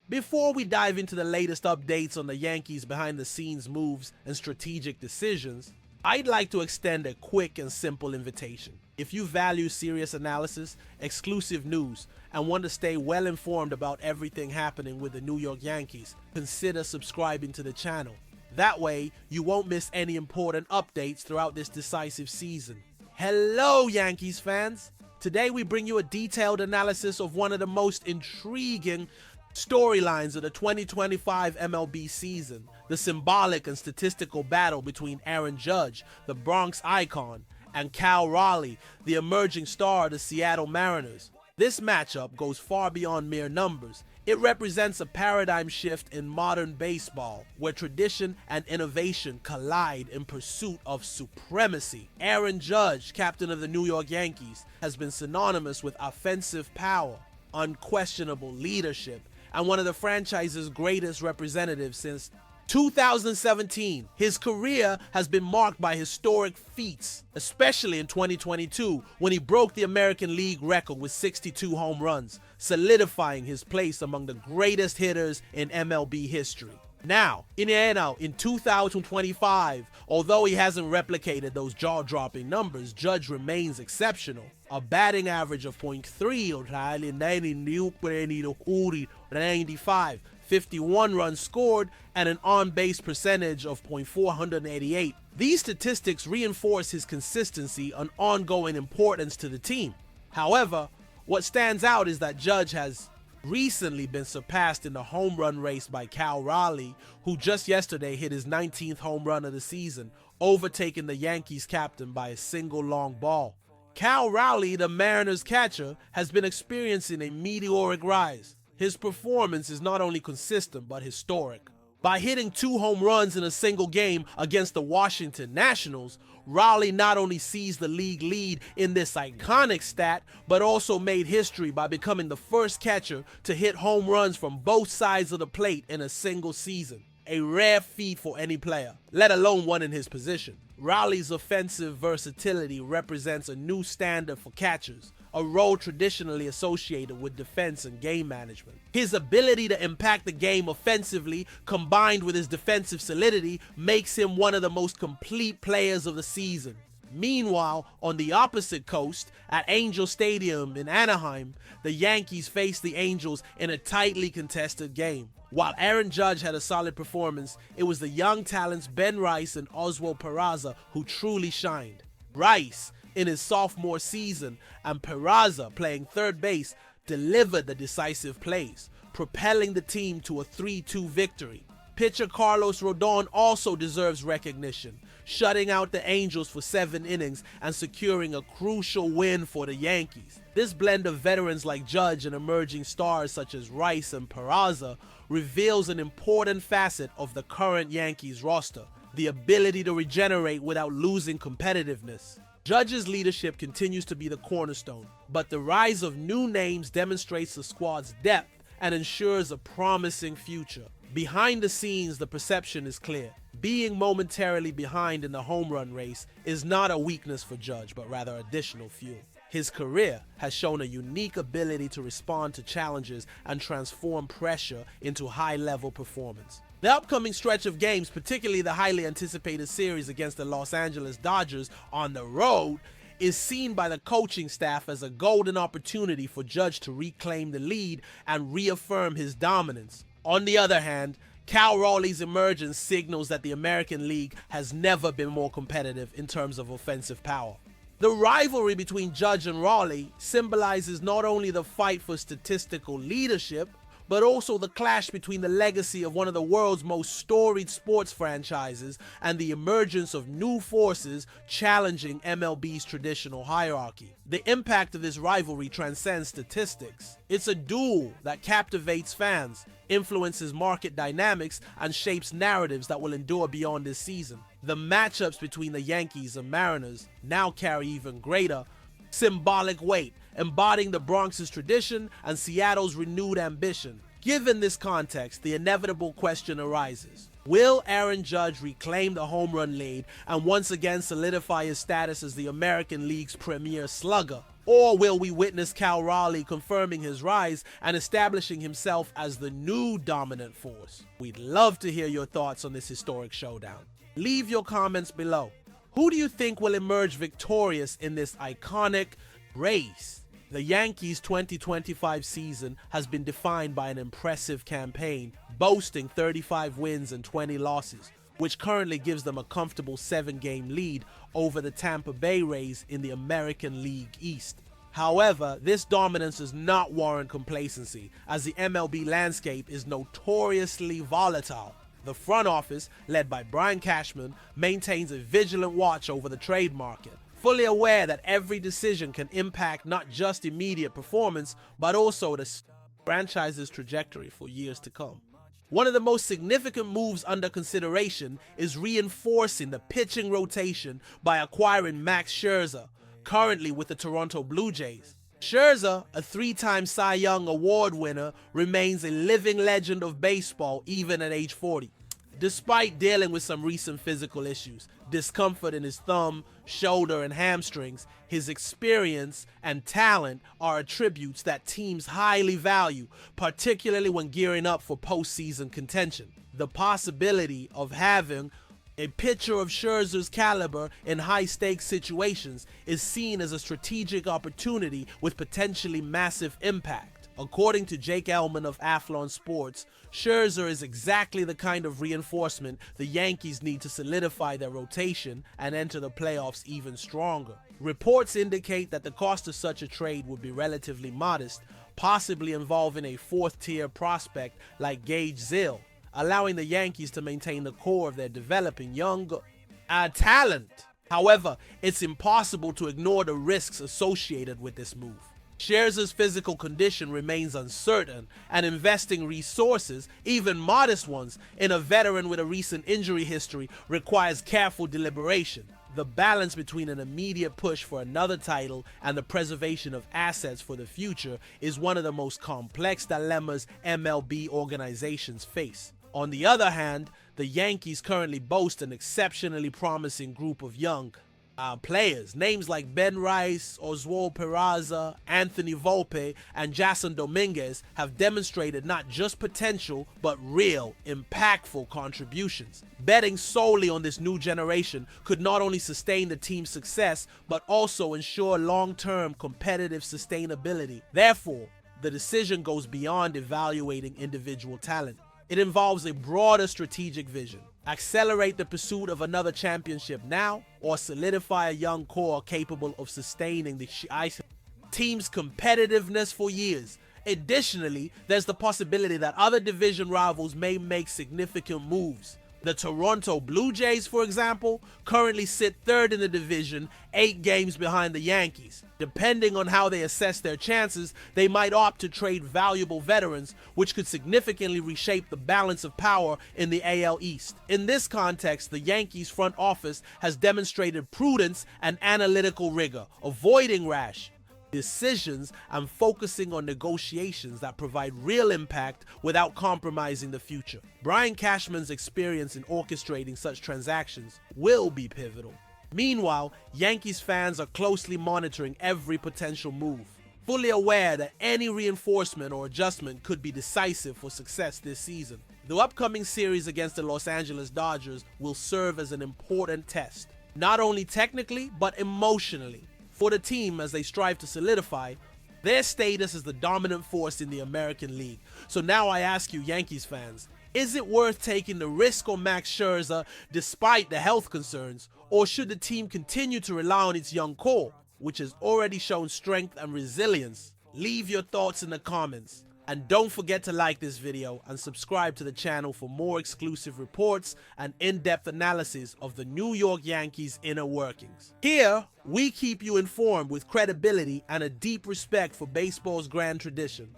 Before we dive into the latest updates on the Yankees' behind-the-scenes moves and strategic decisions, I'd like to extend a quick and simple invitation. If you value serious analysis, exclusive news, and want to stay well informed about everything happening with the New York Yankees, consider subscribing to the channel. That way, you won't miss any important updates throughout this decisive season. Hello, Yankees fans! Today we bring you a detailed analysis of one of the most intriguing storylines of the 2025 MLB season, the symbolic and statistical battle between Aaron Judge, the Bronx icon, and Cal Raleigh, the emerging star of the Seattle Mariners. This matchup goes far beyond mere numbers. It represents a paradigm shift in modern baseball, where tradition and innovation collide in pursuit of supremacy. Aaron Judge, captain of the New York Yankees, has been synonymous with offensive power, unquestionable leadership, and one of the franchise's greatest representatives since 2017. His career has been marked by historic feats, especially in 2022 when he broke the American League record with 62 home runs, solidifying his place among the greatest hitters in MLB history. Now, in 2025, although he hasn't replicated those jaw-dropping numbers, Judge remains exceptional. A batting average of .395, 51 runs scored, and an on-base percentage of .488. These statistics reinforce his consistency and ongoing importance to the team. However, what stands out is that Judge has recently been surpassed in the home run race by Cal Raleigh, who just yesterday hit his 19th home run of the season, overtaking the Yankees captain by a single long ball. Cal Raleigh, the Mariners catcher, has been experiencing a meteoric rise. His performance is not only consistent but historic. By hitting 2 home runs in a single game against the Washington Nationals, Raleigh not only seized the league lead in this iconic stat, but also made history by becoming the first catcher to hit home runs from both sides of the plate in a single season. A rare feat for any player, let alone one in his position. Raleigh's offensive versatility represents a new standard for catchers, a role traditionally associated with defense and game management. His ability to impact the game offensively, combined with his defensive solidity, makes him one of the most complete players of the season. Meanwhile, on the opposite coast, at Angel Stadium in Anaheim, the Yankees faced the Angels in a tightly contested game. While Aaron Judge had a solid performance, it was the young talents Ben Rice and Oswald Peraza who truly shined. Rice, in his sophomore season, and Peraza, playing third base, delivered the decisive plays, propelling the team to a 3-2 victory. Pitcher Carlos Rodon also deserves recognition, shutting out the Angels for 7 innings and securing a crucial win for the Yankees. This blend of veterans like Judge and emerging stars such as Rice and Peraza reveals an important facet of the current Yankees roster: the ability to regenerate without losing competitiveness. Judge's leadership continues to be the cornerstone, but the rise of new names demonstrates the squad's depth and ensures a promising future. Behind the scenes, the perception is clear. Being momentarily behind in the home run race is not a weakness for Judge, but rather additional fuel. His career has shown a unique ability to respond to challenges and transform pressure into high-level performance. The upcoming stretch of games, particularly the highly anticipated series against the Los Angeles Dodgers on the road, is seen by the coaching staff as a golden opportunity for Judge to reclaim the lead and reaffirm his dominance. On the other hand, Cal Raleigh's emergence signals that the American League has never been more competitive in terms of offensive power. The rivalry between Judge and Raleigh symbolizes not only the fight for statistical leadership, but also the clash between the legacy of one of the world's most storied sports franchises and the emergence of new forces challenging MLB's traditional hierarchy. The impact of this rivalry transcends statistics. It's a duel that captivates fans, influences market dynamics, and shapes narratives that will endure beyond this season. The matchups between the Yankees and Mariners now carry even greater symbolic weight, embodying the Bronx's tradition and Seattle's renewed ambition. Given this context, the inevitable question arises: will Aaron Judge reclaim the home run lead and once again solidify his status as the American League's premier slugger? Or will we witness Cal Raleigh confirming his rise and establishing himself as the new dominant force? We'd love to hear your thoughts on this historic showdown. Leave your comments below. Who do you think will emerge victorious in this iconic race? The Yankees' 2025 season has been defined by an impressive campaign, boasting 35 wins and 20 losses, which currently gives them a comfortable 7-game lead over the Tampa Bay Rays in the American League East. However, this dominance does not warrant complacency, as the MLB landscape is notoriously volatile. The front office, led by Brian Cashman, maintains a vigilant watch over the trade market, fully aware that every decision can impact not just immediate performance, but also the franchise's trajectory for years to come. One of the most significant moves under consideration is reinforcing the pitching rotation by acquiring Max Scherzer, currently with the Toronto Blue Jays. Scherzer, a 3-time Cy Young Award winner, remains a living legend of baseball even at age 40. Despite dealing with some recent physical issues, discomfort in his thumb, shoulder, and hamstrings, his experience and talent are attributes that teams highly value, particularly when gearing up for postseason contention. The possibility of having a pitcher of Scherzer's caliber in high-stakes situations is seen as a strategic opportunity with potentially massive impact. According to Jake Elman of Athlon Sports, Scherzer is exactly the kind of reinforcement the Yankees need to solidify their rotation and enter the playoffs even stronger. Reports indicate that the cost of such a trade would be relatively modest, possibly involving a 4th-tier prospect like Gage Zill, allowing the Yankees to maintain the core of their developing young talent. However, it's impossible to ignore the risks associated with this move. Scherzer's physical condition remains uncertain, and investing resources, even modest ones, in a veteran with a recent injury history requires careful deliberation. The balance between an immediate push for another title and the preservation of assets for the future is one of the most complex dilemmas MLB organizations face. On the other hand, the Yankees currently boast an exceptionally promising group of young players. Names like Ben Rice, Oswald Peraza, Anthony Volpe, and Jason Dominguez have demonstrated not just potential, but real, impactful contributions. Betting solely on this new generation could not only sustain the team's success, but also ensure long-term competitive sustainability. Therefore, the decision goes beyond evaluating individual talent. It involves a broader strategic vision. Accelerate the pursuit of another championship now, or solidify a young core capable of sustaining the team's competitiveness for years. Additionally, there's the possibility that other division rivals may make significant moves. The Toronto Blue Jays, for example, currently sit 3rd in the division, 8 games behind the Yankees. Depending on how they assess their chances, they might opt to trade valuable veterans, which could significantly reshape the balance of power in the AL East. In this context, the Yankees front office has demonstrated prudence and analytical rigor, avoiding rash decisions and focusing on negotiations that provide real impact without compromising the future. Brian Cashman's experience in orchestrating such transactions will be pivotal. Meanwhile, Yankees fans are closely monitoring every potential move, fully aware that any reinforcement or adjustment could be decisive for success this season. The upcoming series against the Los Angeles Dodgers will serve as an important test, not only technically, but emotionally, for the team as they strive to solidify their status as the dominant force in the American League. So now I ask you, Yankees fans, is it worth taking the risk on Max Scherzer despite the health concerns, or should the team continue to rely on its young core, which has already shown strength and resilience? Leave your thoughts in the comments. And don't forget to like this video and subscribe to the channel for more exclusive reports and in-depth analysis of the New York Yankees' inner workings. Here, we keep you informed with credibility and a deep respect for baseball's grand tradition.